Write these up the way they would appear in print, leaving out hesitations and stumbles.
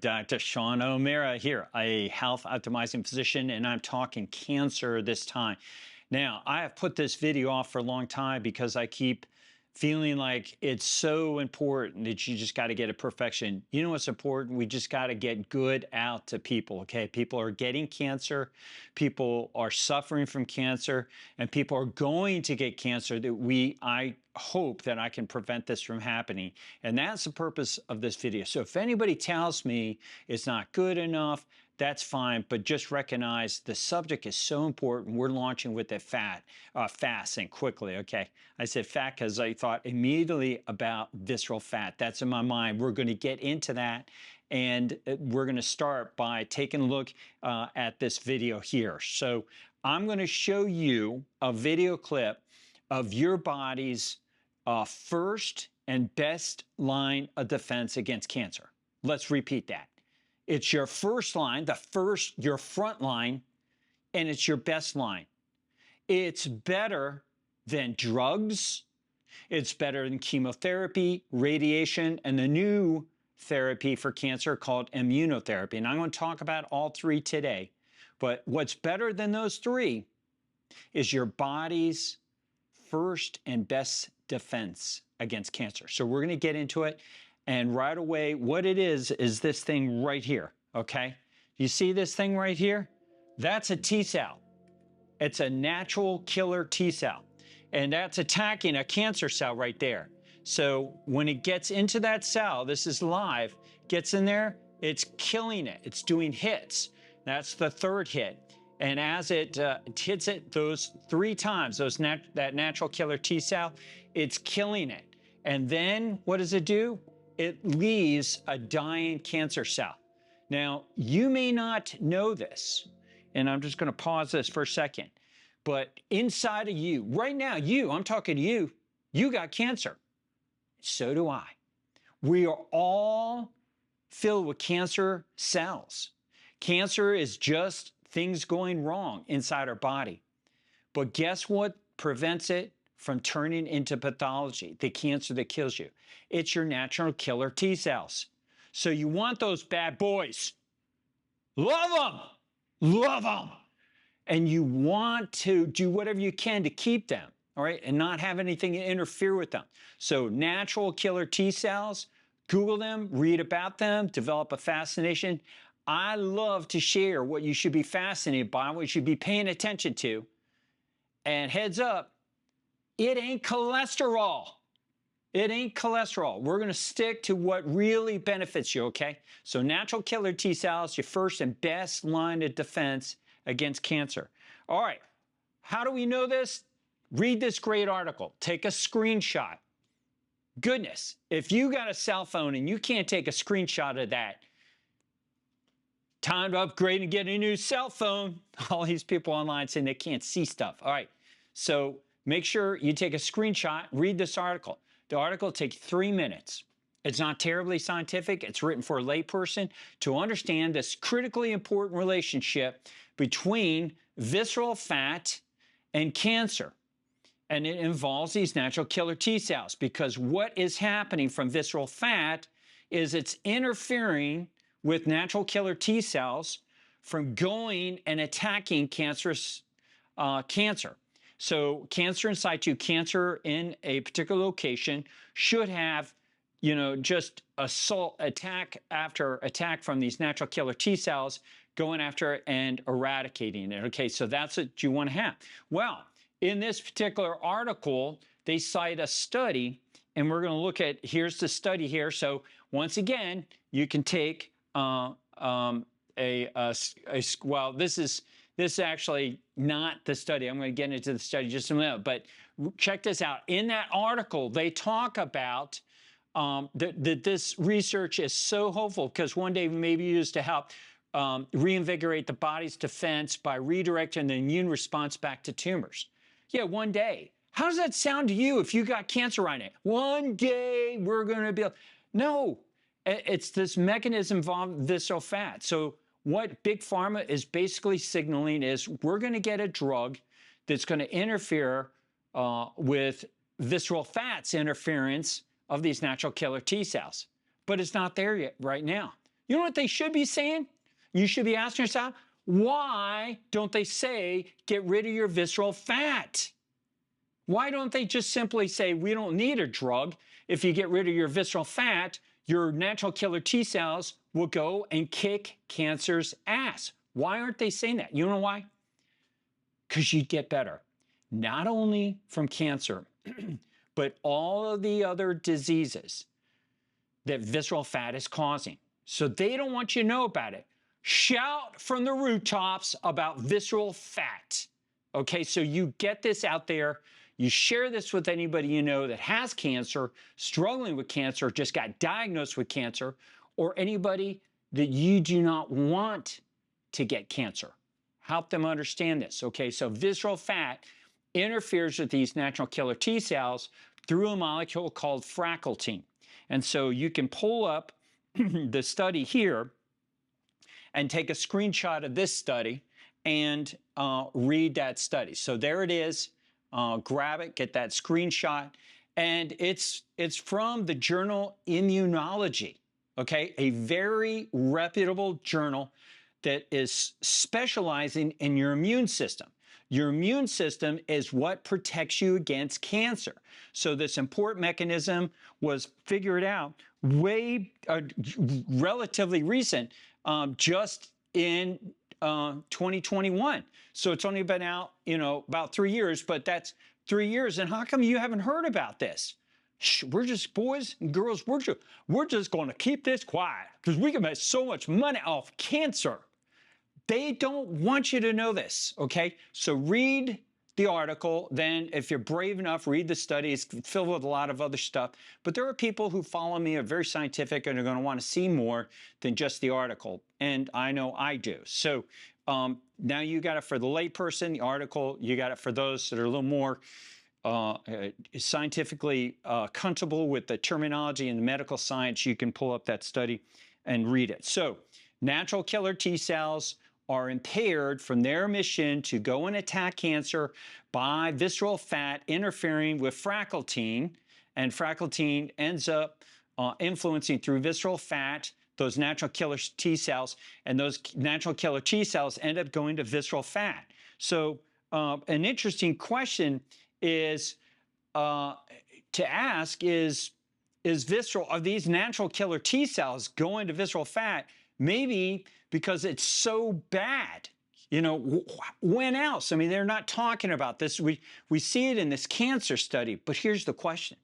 Dr. Sean Omara here, a health optimizing physician, and I'm talking cancer this time. Now, I have put this video off for a long time because I keep feeling like it's so important that you just got to get it perfection. You know what's important? We just got to get good out to people, okay? People are getting cancer, people are suffering from cancer, and people are going to get cancer that I hope that I can prevent this from happening. And that's the purpose of this video. So if anybody tells me it's not good enough, that's fine, but just recognize the subject is so important. We're launching with it fast and quickly, okay? I said fat because I thought immediately about visceral fat. That's in my mind. We're going to get into that, and we're going to start by taking a look at this video here. So I'm going to show you a video clip of your body's first and best line of defense against cancer. Let's repeat that. It's your first line, your front line, and it's your best line. It's better than drugs. It's better than chemotherapy, radiation, and the new therapy for cancer called immunotherapy. And I'm going to talk about all three today. But what's better than those three is your body's first and best defense against cancer. So we're going to get into it. And right away, what it is this thing right here, okay? You see this thing right here? That's a T cell. It's a natural killer T cell. And that's attacking a cancer cell right there. So when it gets into that cell, this is live, gets in there, it's killing it. It's doing hits. That's the third hit. And as it hits it those 3 times, that natural killer T cell, it's killing it. And then what does it do? It leaves a dying cancer cell. Now, you may not know this, and I'm just going to pause this for a second, but inside of you, right now, I'm talking to you, you got cancer. So do I. We are all filled with cancer cells. Cancer is just things going wrong inside our body. But guess what prevents it from turning into pathology, the cancer that kills you? It's your natural killer T cells. So you want those bad boys. Love them. And you want to do whatever you can to keep them, all right, and not have anything interfere with them. So natural killer T cells, Google them, read about them, develop a fascination. I love to share what you should be fascinated by, what you should be paying attention to. And heads up, it ain't cholesterol. It ain't cholesterol. We're going to stick to what really benefits you, okay? So natural killer T cells, your first and best line of defense against cancer. All right, how do we know this? Read this great article. Take a screenshot. Goodness, if you got a cell phone and you can't take a screenshot of that, time to upgrade and get a new cell phone. All these people online saying they can't see stuff. All right, so make sure you take a screenshot, read this article. The article takes 3 minutes. It's not terribly scientific. It's written for a layperson to understand this critically important relationship between visceral fat and cancer. And it involves these natural killer T cells, because what is happening from visceral fat is it's interfering with natural killer T cells from going and attacking cancerous cancer. So cancer in situ, cancer in a particular location should have, just attack after attack from these natural killer T cells going after it and eradicating it. Okay, so that's what you want to have. Well, in this particular article, they cite a study, and we're going to look at, here's the study here. So once again, you can take this is actually not the study. I'm going to get into the study just in a minute, but check this out. In that article, they talk about that this research is so hopeful because one day we may be used to help reinvigorate the body's defense by redirecting the immune response back to tumors. Yeah, one day. How does that sound to you if you got cancer right now? One day we're going to be... No, it's this mechanism involved visceral fat. So what Big Pharma is basically signaling is we're going to get a drug that's going to interfere with visceral fat's interference of these natural killer T cells. But it's not there yet right now. You know what they should be saying? You should be asking yourself, why don't they say get rid of your visceral fat? Why don't they just simply say we don't need a drug? If you get rid of your visceral fat, your natural killer T cells will go and kick cancer's ass. Why aren't they saying that? You know why? Because you'd get better, not only from cancer, but all of the other diseases that visceral fat is causing. So they don't want you to know about it. Shout from the rooftops about visceral fat. Okay, so you get this out there. You share this with anybody you know that has cancer, struggling with cancer, just got diagnosed with cancer, or anybody that you do not want to get cancer. Help them understand this. Okay, so visceral fat interferes with these natural killer T cells through a molecule called fractalkine. And so you can pull up the study here and take a screenshot of this study and read that study. So there it is. Grab it, get that screenshot. And it's from the journal Immunology, okay? A very reputable journal that is specializing in your immune system. Your immune system is what protects you against cancer. So this important mechanism was figured out relatively recent, just in 2021. So it's only been out, about 3 years, but that's 3 years. And how come you haven't heard about this? Shh, we're just, boys and girls, we're just going to keep this quiet because we can make so much money off cancer. They don't want you to know this, okay? So read the article. Then if you're brave enough, read the study. It's filled with a lot of other stuff. But there are people who follow me, are very scientific, and are going to want to see more than just the article. And I know I do. So now you got it for the layperson, the article. You got it for those that are a little more scientifically comfortable with the terminology and the medical science. You can pull up that study and read it. So natural killer T cells are impaired from their mission to go and attack cancer by visceral fat interfering with fractalkine, and fractalkine ends up influencing through visceral fat those natural killer T cells, and those natural killer T cells end up going to visceral fat. So an interesting question is to ask is visceral, are these natural killer T cells going to visceral fat? Maybe because it's so bad. When else? I mean, they're not talking about this. We see it in this cancer study, but here's the question.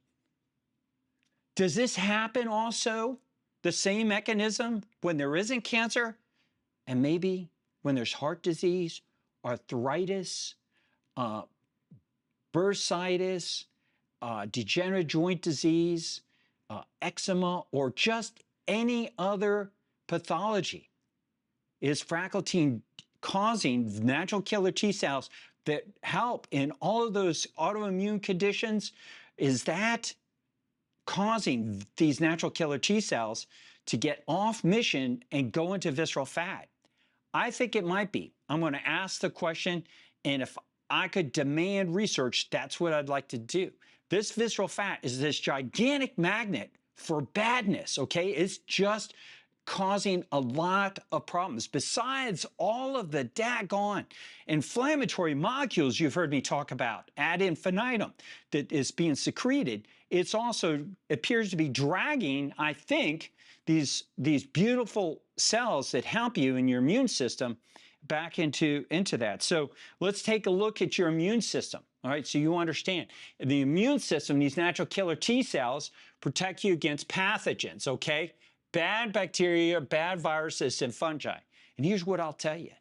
Does this happen also, the same mechanism, when there isn't cancer? And maybe when there's heart disease, arthritis, bursitis, degenerative joint disease, eczema, or just any other pathology? Is fractalkine causing natural killer T cells that help in all of those autoimmune conditions? Is that causing these natural killer T cells to get off mission and go into visceral fat? I think it might be. I'm going to ask the question, and if I could demand research, that's what I'd like to do. This visceral fat is this gigantic magnet for badness, okay? It's just causing a lot of problems. Besides all of the daggone inflammatory molecules you've heard me talk about ad infinitum that is being secreted, it's also appears to be dragging, I think, these beautiful cells that help you in your immune system back into that. So let's take a look at your immune system. All right, so you understand. The immune system, these natural killer T cells, protect you against pathogens, okay? Bad bacteria, bad viruses, and fungi. And here's what I'll tell you.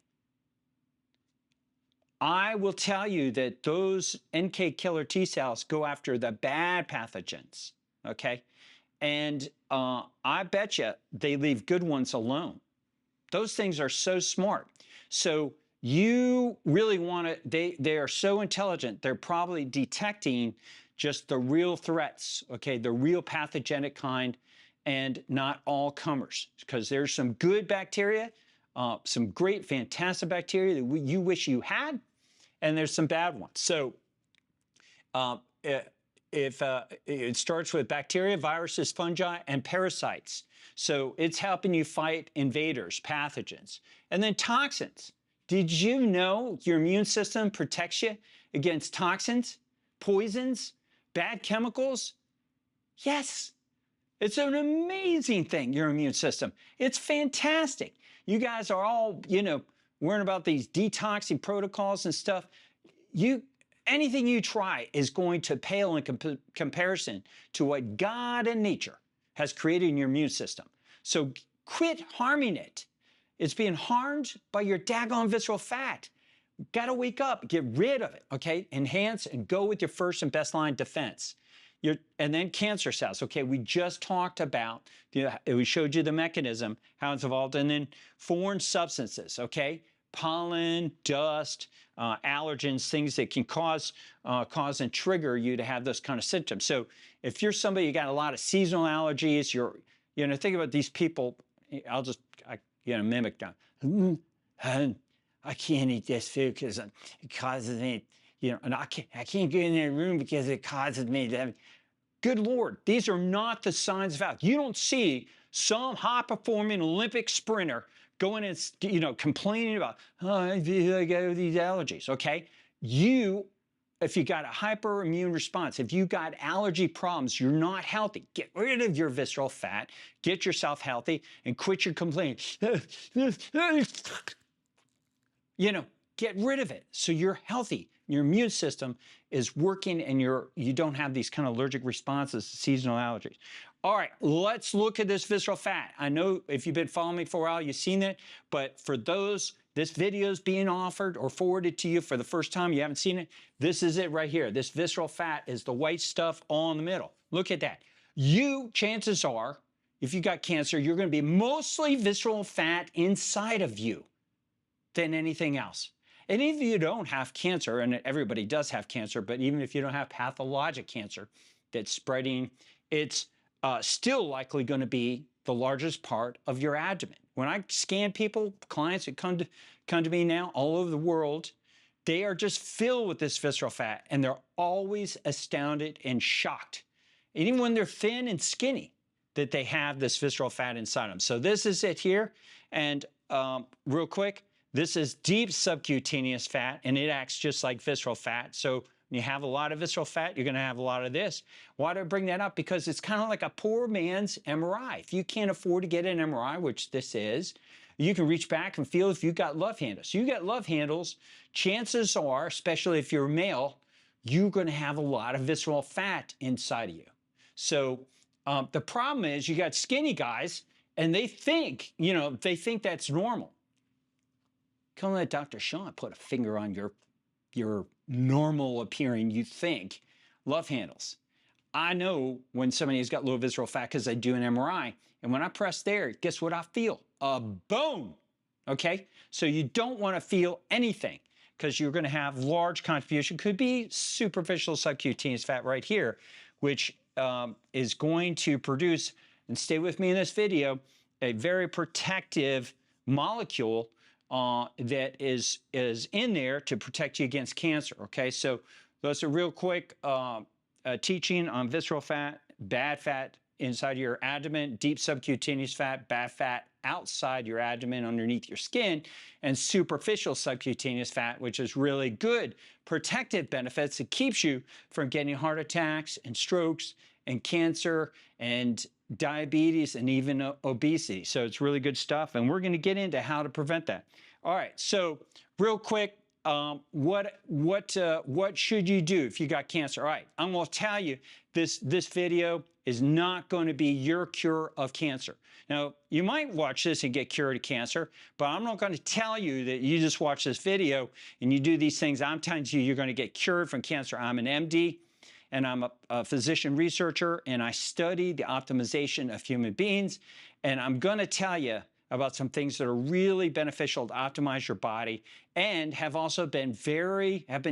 I will tell you that those NK killer T cells go after the bad pathogens, okay? And I bet you they leave good ones alone. Those things are so smart. So you really want to, they are so intelligent, they're probably detecting just the real threats, okay, the real pathogenic kind, and not all comers, because there's some good bacteria, some great, fantastic bacteria that you wish you had, and there's some bad ones. So if it starts with bacteria, viruses, fungi, and parasites. So it's helping you fight invaders, pathogens. And then toxins. Did you know your immune system protects you against toxins, poisons, bad chemicals? Yes. It's an amazing thing, your immune system. It's fantastic. You guys are all, worrying about these detoxing protocols and stuff. Anything you try is going to pale in comparison to what God and nature has created in your immune system. So quit harming it. It's being harmed by your daggone visceral fat. Got to wake up, get rid of it, okay? Enhance and go with your first and best line defense. And then cancer cells. Okay, we just talked about, we showed you the mechanism, how it's evolved, and then foreign substances, okay? Pollen, dust, allergens, things that can cause and trigger you to have those kind of symptoms. So if you're somebody, you got a lot of seasonal allergies, think about these people, I'll just, mimic them. I can't eat this food because it causes me, and I can't get in that room because it causes me to have. Good Lord, these are not the signs of health. You don't see some high-performing Olympic sprinter going and, complaining about, I feel like I have these allergies, okay? If you got a hyperimmune response, if you got allergy problems, you're not healthy. Get rid of your visceral fat, get yourself healthy, and quit your complaining. Get rid of it so you're healthy. Your immune system is working and you don't have these kind of allergic responses to seasonal allergies. All right, let's look at this visceral fat. I know if you've been following me for a while, you've seen it, but for those, this video is being offered or forwarded to you for the first time, you haven't seen it, this is it right here. This visceral fat is the white stuff all in the middle. Look at that. Chances are, if you got cancer, you're going to be mostly visceral fat inside of you than anything else. And even if you don't have cancer, and everybody does have cancer, but even if you don't have pathologic cancer that's spreading, it's still likely going to be the largest part of your abdomen. When I scan people, clients that come to me now all over the world, they are just filled with this visceral fat, and they're always astounded and shocked, even when they're thin and skinny, that they have this visceral fat inside them. So this is it here, and real quick, this is deep subcutaneous fat, and it acts just like visceral fat. So when you have a lot of visceral fat, you're going to have a lot of this. Why do I bring that up? Because it's kind of like a poor man's MRI. If you can't afford to get an MRI, which this is, you can reach back and feel if you've got love handles. You got love handles, chances are, especially if you're male, you're going to have a lot of visceral fat inside of you. So the problem is you got skinny guys, and they think that's normal. Come let Dr. Sean put a finger on your normal appearing, you think, love handles. I know when somebody has got low visceral fat because I do an MRI, and when I press there, guess what I feel? A bone, okay? So you don't want to feel anything because you're going to have large contribution. Could be superficial subcutaneous fat right here, which is going to produce, and stay with me in this video, a very protective molecule that is in there to protect you against cancer, okay? So that's a real quick teaching on visceral fat, bad fat inside your abdomen, deep subcutaneous fat, bad fat outside your abdomen underneath your skin, and superficial subcutaneous fat, which is really good protective benefits. It keeps you from getting heart attacks and strokes and cancer and diabetes and even obesity. So it's really good stuff, and we're going to get into how to prevent that. All right, so real quick, what should you do if you got cancer? All right, I'm going to tell you this video is not going to be your cure of cancer. Now, you might watch this and get cured of cancer, but I'm not going to tell you that you just watch this video and you do these things. I'm telling you, you're going to get cured from cancer. I'm an MD. And I'm a physician researcher, and I study the optimization of human beings. And I'm going to tell you about some things that are really beneficial to optimize your body and have also been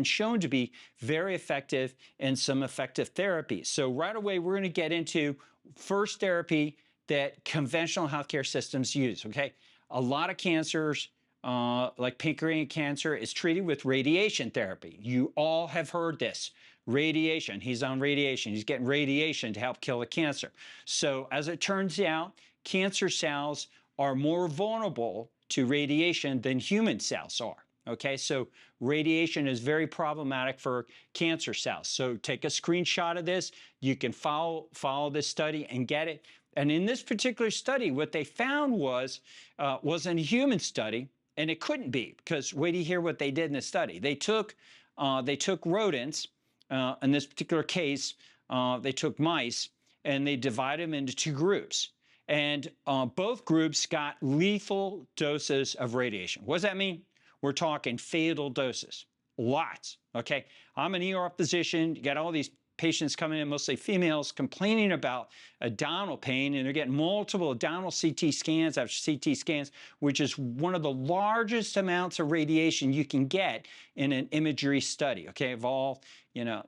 shown to be very effective in some effective therapies. So right away, we're going to get into first therapy that conventional healthcare systems use, okay? A lot of cancers, like pancreatic cancer, is treated with radiation therapy. You all have heard this. radiation. He's on radiation. He's getting radiation to help kill the cancer. So as it turns out, cancer cells are more vulnerable to radiation than human cells are. Okay, so radiation is very problematic for cancer cells. So take a screenshot of this. You can follow this study and get it. And in this particular study, what they found wasn't a human study, and it couldn't be, because wait till you hear what they did in the study. They took rodents. In this particular case, they took mice, and they divided them into 2 groups. And both groups got lethal doses of radiation. What does that mean? We're talking fatal doses, lots, okay? I'm an ER physician. You got all these patients coming in, mostly females, complaining about abdominal pain, and they're getting multiple abdominal CT scans after CT scans, which is one of the largest amounts of radiation you can get in an imagery study, okay, of all,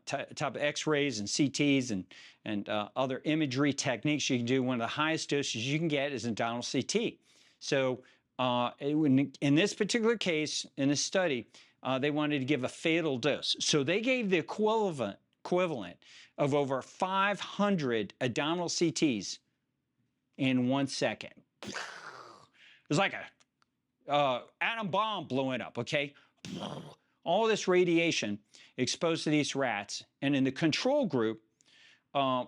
type of X-rays and CTs and other imagery techniques you can do. One of the highest doses you can get is abdominal CT. So in this particular case, in this study, they wanted to give a fatal dose. So they gave the equivalent of over 500 abdominal CTs in 1 second. It was like a atom bomb blowing up, okay? All this radiation exposed to these rats. And in the control group,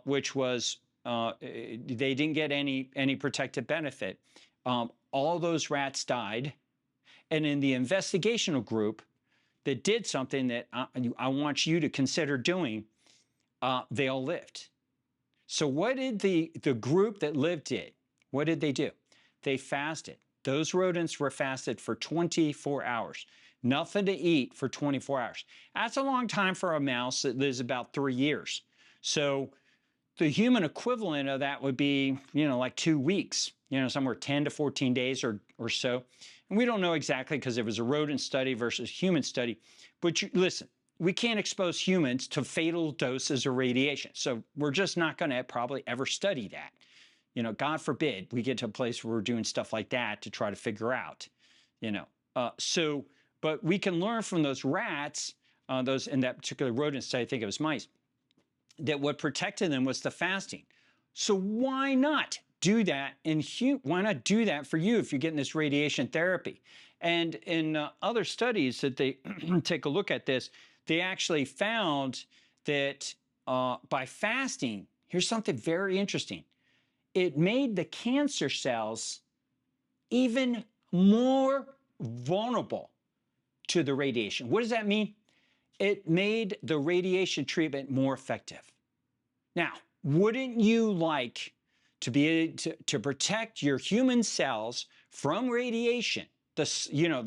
which was, they didn't get any protective benefit, all those rats died. And in the investigational group that did something that I want you to consider doing, they all lived. So what did the group that lived did? What did they do? They fasted. Those rodents were fasted for 24 hours. Nothing to eat for 24 hours. That's a long time for a mouse that lives about 3 years. So the human equivalent of that would be, like 2 weeks, somewhere 10 to 14 days or so. And we don't know exactly because it was a rodent study versus human study. But listen, we can't expose humans to fatal doses of radiation. So we're just not going to probably ever study that. God forbid we get to a place where we're doing stuff like that to try to figure out, but we can learn from those rats, those in that particular rodent study, I think it was mice, that what protected them was the fasting. So why not do that why not do that for you if you're getting this radiation therapy? And in other studies that they take a look at this, they actually found that by fasting, here's something very interesting. It made the cancer cells even more vulnerable to the radiation. What does that mean? It made the radiation treatment more effective. Now, wouldn't you like to be able to protect your human cells from radiation, the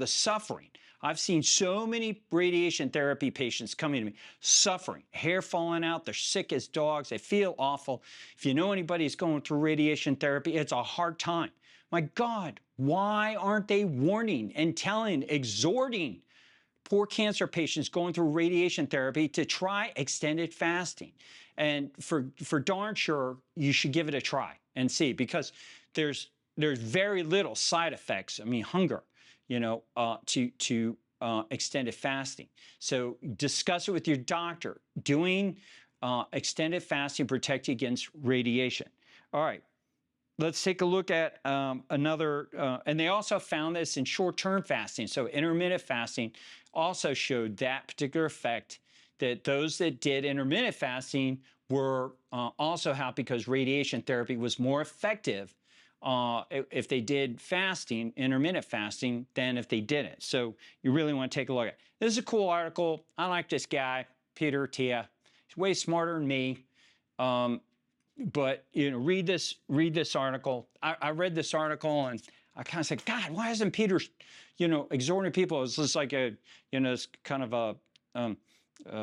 suffering? I've seen so many radiation therapy patients coming to me, suffering, hair falling out, they're sick as dogs, they feel awful. If you know anybody who's going through radiation therapy, it's a hard time. My God, why aren't they warning and exhorting poor cancer patients going through radiation therapy to try extended fasting? And for darn sure, you should give it a try and see, because there's very little side effects. I mean, hunger, to extended fasting. So discuss it with your doctor. Doing extended fasting protect you against radiation. All right. Let's take a look at another, and they also found this in short-term fasting. So intermittent fasting also showed that particular effect, that those that did intermittent fasting were also happy because radiation therapy was more effective if they did fasting, intermittent fasting, than if they didn't. So you really want to take a look at it. This is a cool article. I like this guy, Peter Tia. He's way smarter than me. But read this article. I read this article and I kind of said, God, why isn't Peter, exhorting people? It's just like it's kind of a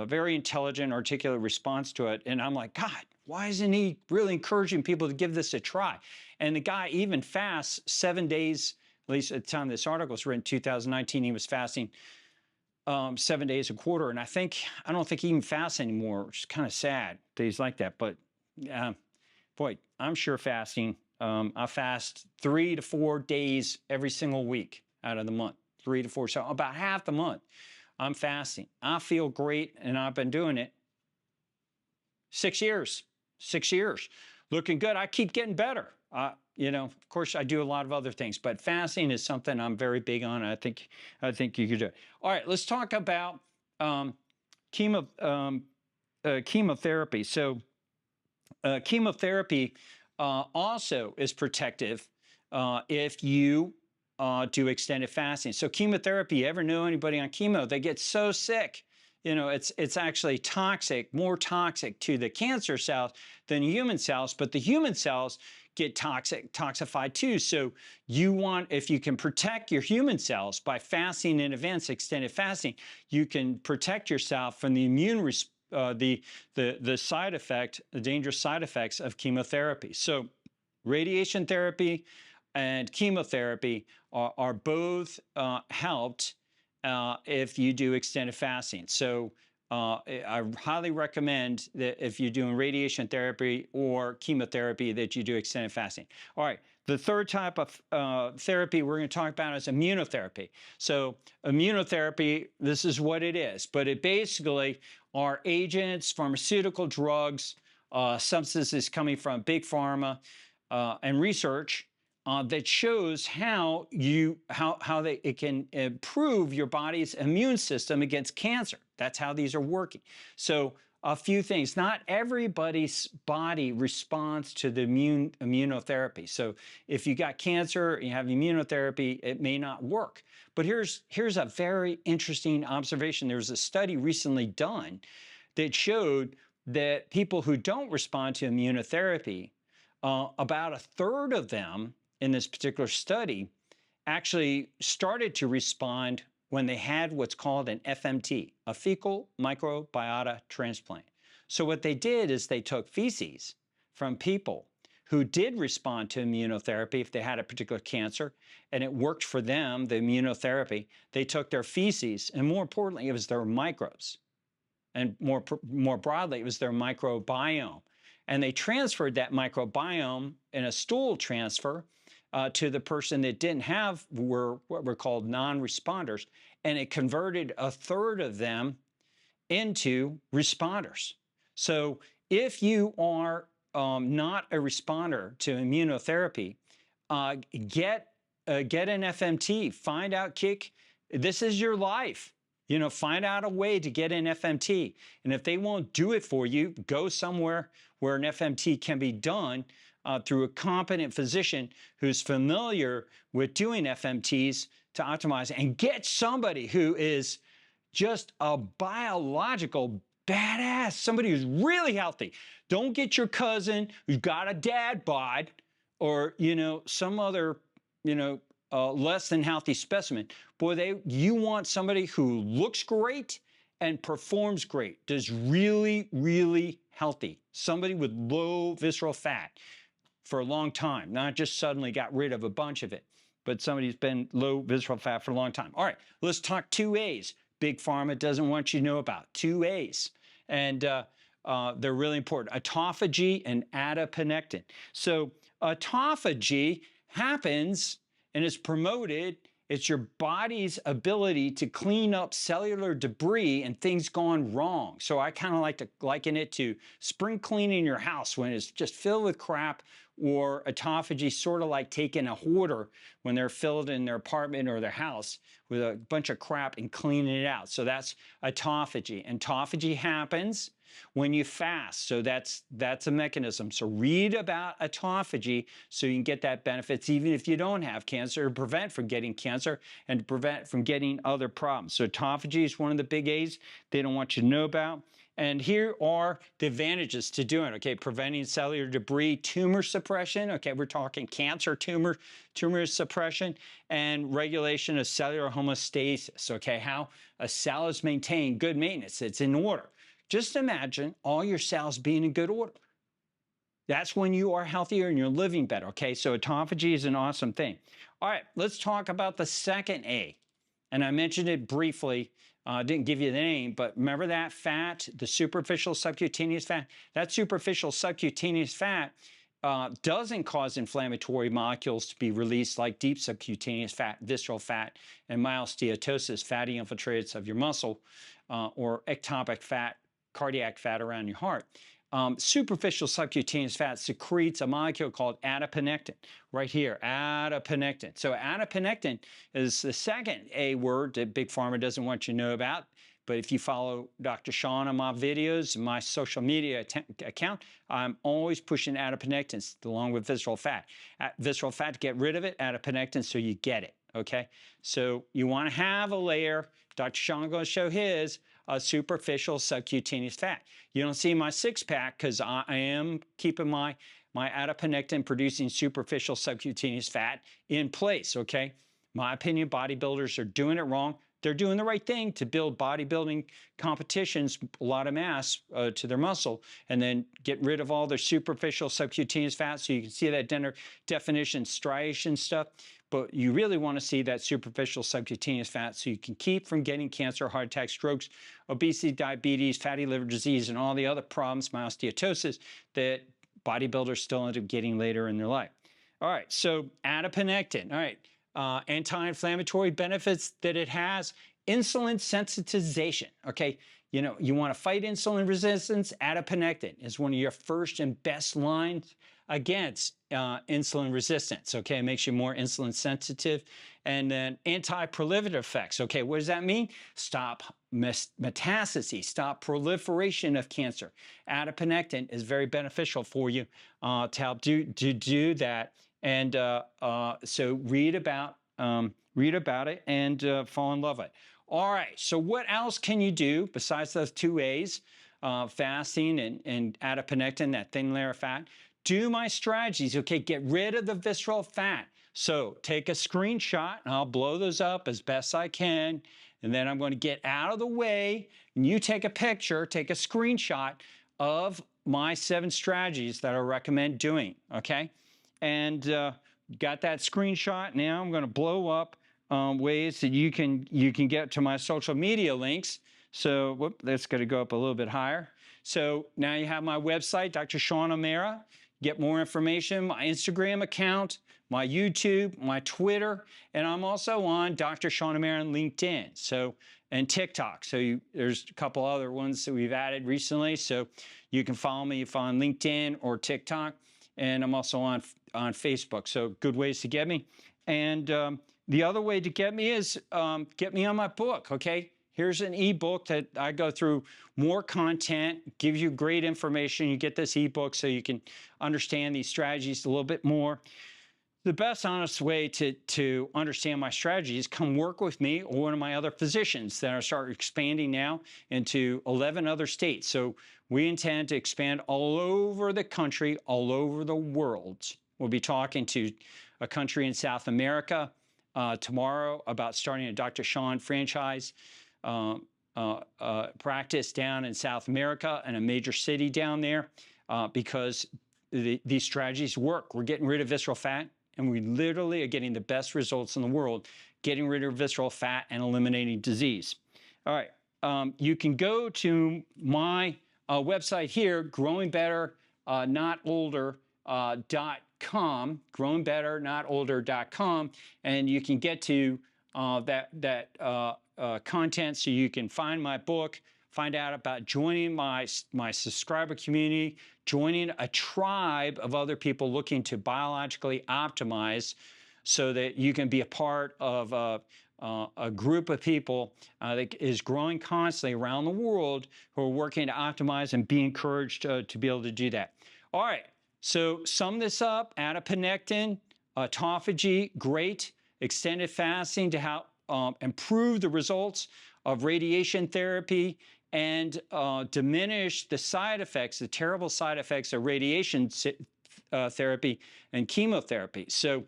very intelligent, articulate response to it. And I'm like, God, why isn't he really encouraging people to give this a try? And the guy even fasts 7 days, at least at the time this article was written, 2019, he was fasting 7 days a quarter. And I don't think he even fasts anymore, which is kind of sad that he's like that. But boy, I'm sure fasting. I fast 3 to 4 days every single week out of the month, 3 to 4. So about half the month I'm fasting. I feel great, and I've been doing it 6 years. 6 years. Looking good. I keep getting better. Of course, I do a lot of other things, but fasting is something I'm very big on. I think you could do it. All right, let's talk about chemotherapy. So chemotherapy also is protective if you do extended fasting. So chemotherapy, ever know anybody on chemo? They get so sick. It's actually toxic, more toxic to the cancer cells than human cells, but the human cells get toxified too. So if you can protect your human cells by fasting in advance, extended fasting, you can protect yourself from the immune response, the side effect, the dangerous side effects of chemotherapy. So radiation therapy and chemotherapy are both helped if you do extended fasting. So I highly recommend that if you're doing radiation therapy or chemotherapy that you do extended fasting. All right, the third type of therapy we're going to talk about is immunotherapy. So immunotherapy, this is what it is, but it basically are agents, pharmaceutical drugs, substances coming from big pharma and research that shows how it can improve your body's immune system against cancer. That's how these are working. So a few things. Not everybody's body responds to the immunotherapy. So if you got cancer and you have immunotherapy, it may not work. But here's a very interesting observation. There was a study recently done that showed that people who don't respond to immunotherapy, about a third of them in this particular study actually started to respond when they had what's called an FMT, a fecal microbiota transplant. So what they did is they took feces from people who did respond to immunotherapy if they had a particular cancer, and it worked for them, the immunotherapy. They took their feces, and more importantly, it was their microbes. And more broadly, it was their microbiome. And they transferred that microbiome in a stool transfer to the person that didn't have what were called non-responders, and it converted a third of them into responders. So if you are not a responder to immunotherapy, get an FMT. Find out, this is your life. Find out a way to get an FMT. And if they won't do it for you, go somewhere where an FMT can be done through a competent physician who's familiar with doing FMTs to optimize, and get somebody who is just a biological badass, somebody who's really healthy. Don't get your cousin who's got a dad bod or, some other, less than healthy specimen. Boy, you want somebody who looks great and performs great, does really, really healthy. Somebody with low visceral fat for a long time, not just suddenly got rid of a bunch of it, but somebody who's been low visceral fat for a long time. All right, let's talk 2As. Big Pharma doesn't want you to know about 2As. And they're really important. Autophagy and adiponectin. So autophagy happens and is promoted. It's your body's ability to clean up cellular debris and things gone wrong. So I kind of like to liken it to spring cleaning your house when it's just filled with crap, or autophagy sort of like taking a hoarder when they're filled in their apartment or their house with a bunch of crap and cleaning it out. So that's autophagy. And autophagy happens when you fast. So that's a mechanism. So read about autophagy so you can get that benefits even if you don't have cancer, to prevent from getting cancer and to prevent from getting other problems. So autophagy is one of the big A's they don't want you to know about. And here are the advantages to doing it. Okay, preventing cellular debris, tumor suppression. Okay, we're talking cancer, tumor suppression, and regulation of cellular homeostasis. Okay, how a cell is maintained, good maintenance, it's in order. Just imagine all your cells being in good order. That's when you are healthier and you're living better. Okay, so autophagy is an awesome thing. All right, let's talk about the second A. And I mentioned it briefly. Didn't give you the name, but remember that fat, the superficial subcutaneous fat? That superficial subcutaneous fat doesn't cause inflammatory molecules to be released like deep subcutaneous fat, visceral fat, and myosteatosis, fatty infiltrates of your muscle, or ectopic fat, cardiac fat around your heart. superficial subcutaneous fat secretes a molecule called adiponectin, right here, adiponectin. So adiponectin is the second A word that Big Pharma doesn't want you to know about. But if you follow Dr. Sean on my videos, my social media account, I'm always pushing adiponectins along with visceral fat. Visceral fat, to get rid of it, adiponectin, so you get it, okay? So you want to have a layer. Dr. Sean is going to show his superficial subcutaneous fat. You don't see my six-pack because I am keeping my adiponectin producing superficial subcutaneous fat in place, okay? My opinion, bodybuilders are doing it wrong. They're doing the right thing to build bodybuilding competitions, a lot of mass to their muscle, and then get rid of all their superficial subcutaneous fat so you can see that definition, striation stuff. But you really want to see that superficial subcutaneous fat so you can keep from getting cancer, heart attacks, strokes, obesity, diabetes, fatty liver disease, and all the other problems, osteotosis, that bodybuilders still end up getting later in their life. All right, so adiponectin, all right. Anti-inflammatory benefits that it has, insulin sensitization, okay? You know, you want to fight insulin resistance, adiponectin is one of your first and best lines against insulin resistance, okay? It makes you more insulin sensitive. And then anti-proliferative effects, okay? What does that mean? Stop metastases, stop proliferation of cancer. Adiponectin is very beneficial for you to help do that. And so read about it and fall in love with it. All right, so what else can you do besides those two A's, fasting and adiponectin, that thin layer of fat? Do my strategies, okay? Get rid of the visceral fat. So take a screenshot, and I'll blow those up as best I can, and then I'm going to get out of the way, and you take a picture, take a screenshot of my 7 strategies that I recommend doing, okay? And got that screenshot. Now I'm going to blow up ways that you can get to my social media links. So whoop, that's going to go up a little bit higher. So now you have my website, Dr. Sean Omara. Get more information, my Instagram account, my YouTube, my Twitter, and I'm also on Dr. Sean Omara on LinkedIn. So and TikTok. So there's a couple other ones that we've added recently. So you can follow me if on LinkedIn or TikTok. And I'm also on Facebook, so good ways to get me. And the other way to get me is get me on my book, okay? Here's an ebook that I go through more content, gives you great information. You get this ebook so you can understand these strategies a little bit more. The best honest way to understand my strategies, come work with me or one of my other physicians that are starting expanding now into 11 other states. So we intend to expand all over the country, all over the world. We'll be talking to a country in South America tomorrow about starting a Dr. Sean franchise practice down in South America in a major city down there because these strategies work. We're getting rid of visceral fat, and we literally are getting the best results in the world, getting rid of visceral fat and eliminating disease. All right, you can go to my website here, growingbetterNotOlder.com, growingbetterNotOlder.com, and you can get to that content so you can find my book, find out about joining my subscriber community, joining a tribe of other people looking to biologically optimize so that you can be a part of a group of people that is growing constantly around the world who are working to optimize and be encouraged to be able to do that. All right, so sum this up, adiponectin, autophagy, great, extended fasting to help improve the results of radiation therapy and diminish the side effects, the terrible side effects of radiation therapy and chemotherapy. So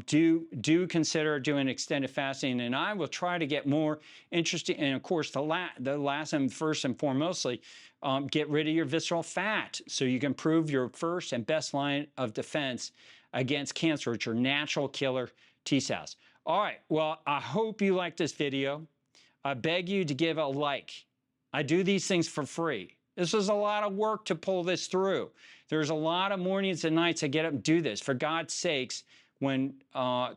do consider doing extended fasting, and I will try to get more interesting. And of course, the last and first and foremostly, get rid of your visceral fat so you can improve your first and best line of defense against cancer. It's your natural killer T cells. All right, well, I hope you liked this video. I beg you to give a like. I do these things for free. This is a lot of work to pull this through. There's a lot of mornings and nights I get up and do this. For God's sakes, when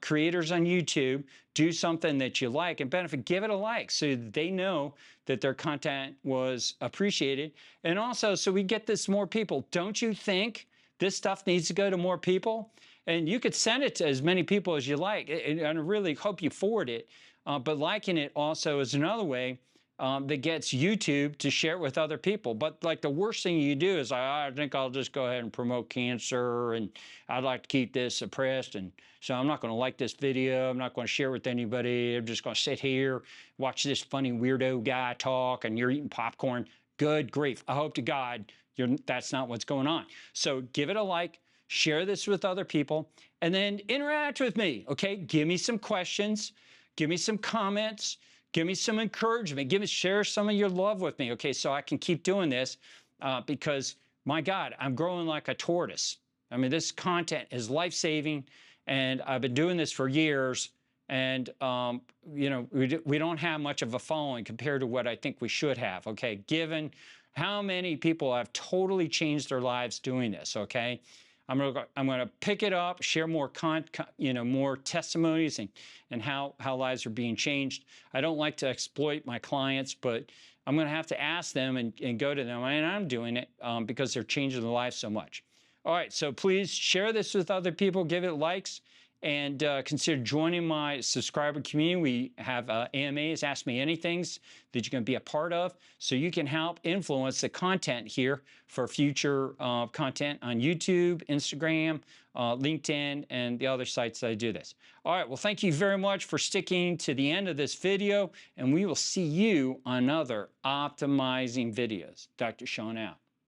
creators on YouTube do something that you like and benefit, give it a like so they know that their content was appreciated. And also, so we get this more people. Don't you think this stuff needs to go to more people? And you could send it to as many people as you like. And I really hope you forward it. But liking it also is another way that gets YouTube to share it with other people. But like the worst thing you do is, I think I'll just go ahead and promote cancer, and I'd like to keep this suppressed, and so I'm not going to like this video, I'm not going to share it with anybody, I'm just going to sit here, watch this funny weirdo guy talk, and you're eating popcorn. Good grief. I hope to God that's not what's going on. So give it a like, share this with other people, and then interact with me, okay? Give me some questions, give me some comments, give me some encouragement. Share some of your love with me, okay, so I can keep doing this because, my God, I'm growing like a tortoise. I mean, this content is life-saving, and I've been doing this for years, and, you know, we don't have much of a following compared to what I think we should have, okay, given how many people have totally changed their lives doing this, okay? I'm gonna pick it up, share more more testimonies and how lives are being changed. I don't like to exploit my clients, but I'm gonna have to ask them and go to them, and I'm doing it because they're changing their lives so much. All right, so please share this with other people, give it likes, and consider joining my subscriber community. We have AMAs, Ask Me Anythings, that you can be a part of, so you can help influence the content here for future content on YouTube, Instagram, LinkedIn, and the other sites that I do this. All right, well, thank you very much for sticking to the end of this video, and we will see you on other optimizing videos. Dr. Sean out.